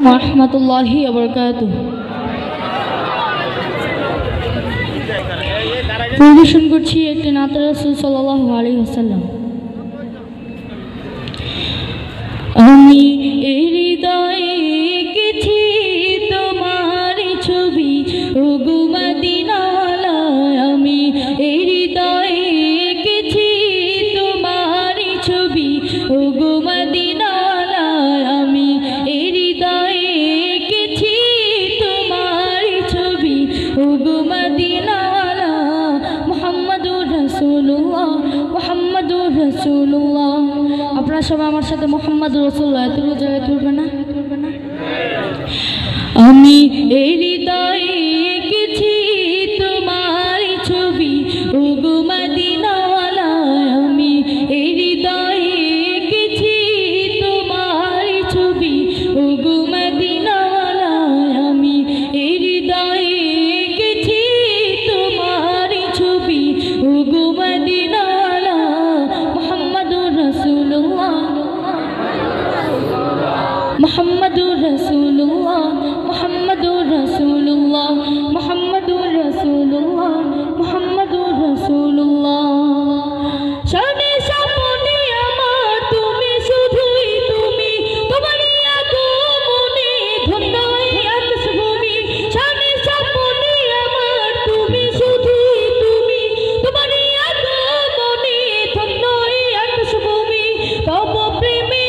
রাহমাতুল্লাহি ওয়া বারাকাতুহু। পরিবেশন করছি একটি নাত রাসূল সাল্লাল্লাহু আলাইহি ওয়াসাল্লাম। আমি এই হৃদয়ে এঁকেছি তোমার ছবি, ওগো মদিনাওয়ালায়। আমি এই হৃদয়ে এঁকেছি তোমার ছবি, ওগো মদিনাওয়ালায়। আমি এই হৃদয়ে এঁকেছি তোমার ছবি, ওগো মদিনাওয়ালা। মুহাম্মাদুর রাসূলুল্লাহ, মুহাম্মাদুর রাসূলুল্লাহ। আপনারা সবাই আমার সাথে মুহাম্মাদুর রাসূলুল্লাহ এতটুকু জায়গায় তুলবে না? আমি এই হৃদয়ে এঁকেছি তোমার ছবি, ওগো মদিনাওয়ালায়। আমি এই হৃদয়ে এঁকেছি তোমার ছবি, ওগো মদিনাওয়ালায়। আমি এই হৃদয়ে এঁকেছি তোমার ছবি, ওগো মদিনাওয়ালা। মুহাম্মাদুর রাসূলুল্লাহ, মুহাম্মাদুর রাসূলুল্লাহ, মুহাম্মাদুর রাসূলুল্লাহ, মুহাম্মাদুর রাসূলুল্লাহ, মুহাম্মাদুর রাসূলুল্লাহ। শানে সাপনে আমার তুমি, শুধুই তুমি, তোমারই আগমনে ধন্য এই আকাশভূমি। শানে সাপনে আমার তুমি, শুধুই তুমি, তোমারই আগমনে ধন্য এই আকাশভূমি। তব প্রেমে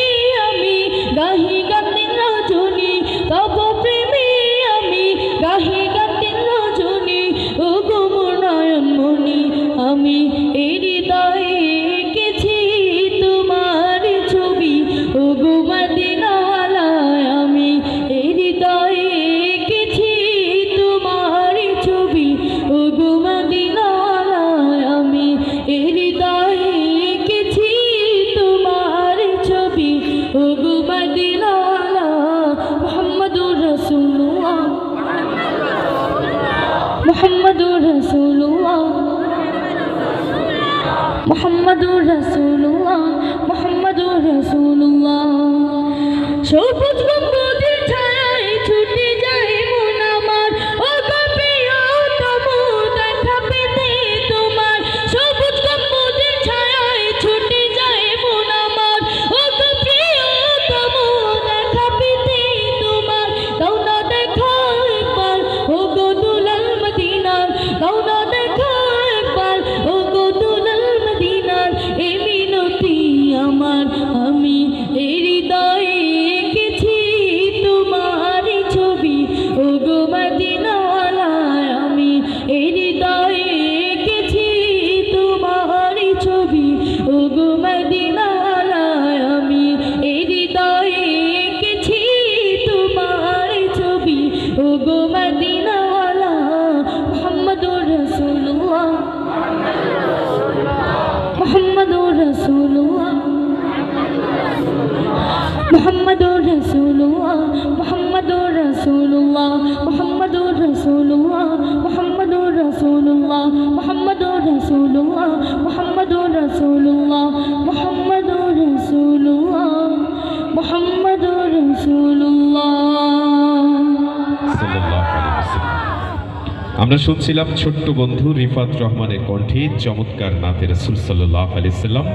আমি গাহি গানের রজনী, তব প্রেমে আমি গাহি গানের রজনী, ওগো মোর নয়নমণি। আমি এই হৃদয়ে এঁকেছি তোমার ছবি, ওগো মদিনাওয়ালায়। আমি এই হৃদয়ে এঁকেছি তোমার ছবি, ওগো মদিনাওয়ালায়। আমি এই হৃদয়ে এঁকেছি তোমার ছবি, ওগো মদিনাওয়ালা। মুহাম্মাদুর রাসূলুল্লাহ, মুহাম্মাদুর রাসূলুল্লাহ, মুহাম্মাদুর রাসূলুল্লাহ, মুহাম্মাদুর রাসূলুল্লাহ। সবুজ গম্বুজের ছায়ায় ছুটে যায় মন আমার, ওগো প্রিয়তম দেখা পেতে তোমার। সবুজ গম্বুজের ছায়ায় ছুটে যায় মন আমার, ওগো প্রিয়তম দেখা পেতে তোমার। দাও না দেখা একবার, ওগো দুলাল মদিনার। দাও না দেখা একবার, ওগো দুলাল মদিনার। এই মিনতি আমার, আমি এই হৃদয়ে এঁকেছি তোমার ছবি, ওগো মদিনাওয়ালায়। আমি এই হৃদয়ে এঁকেছি তোমার ছবি, ওগো মদিনাওয়ালায়। আমি এই হৃদয়ে এঁকেছি তোমার ছবি, ওগো মদিনাওয়ালা। মুহাম্মাদুর রাসূলুল্লাহ, মুহাম্মাদুর রাসূলুল্লাহ, মুহাম্মাদুর রাসূলুল্লাহ, মুহাম্মাদুর রাসূলুল্লাহ, মুহাম্মাদুর রাসূলুল্লাহ, মুহাম্মাদুর রাসূলুল্লাহ, মুহাম্মাদুর রাসূলুল্লাহ, মুহাম্মাদুর রাসূলুল্লাহ, মুহাম্মাদুর রাসূলুল্লাহ, মুহাম্মাদুর রাসূলুল্লাহ সাল্লাল্লাহু আলাইহি ওয়াসাল্লাম। আমরা শুনছিলাম ছোট্ট বন্ধু রিফাত রহমানের কণ্ঠে চমৎকার নাতে রাসূল সাল্লাল্লাহু আলাইহি ওয়াসাল্লাম।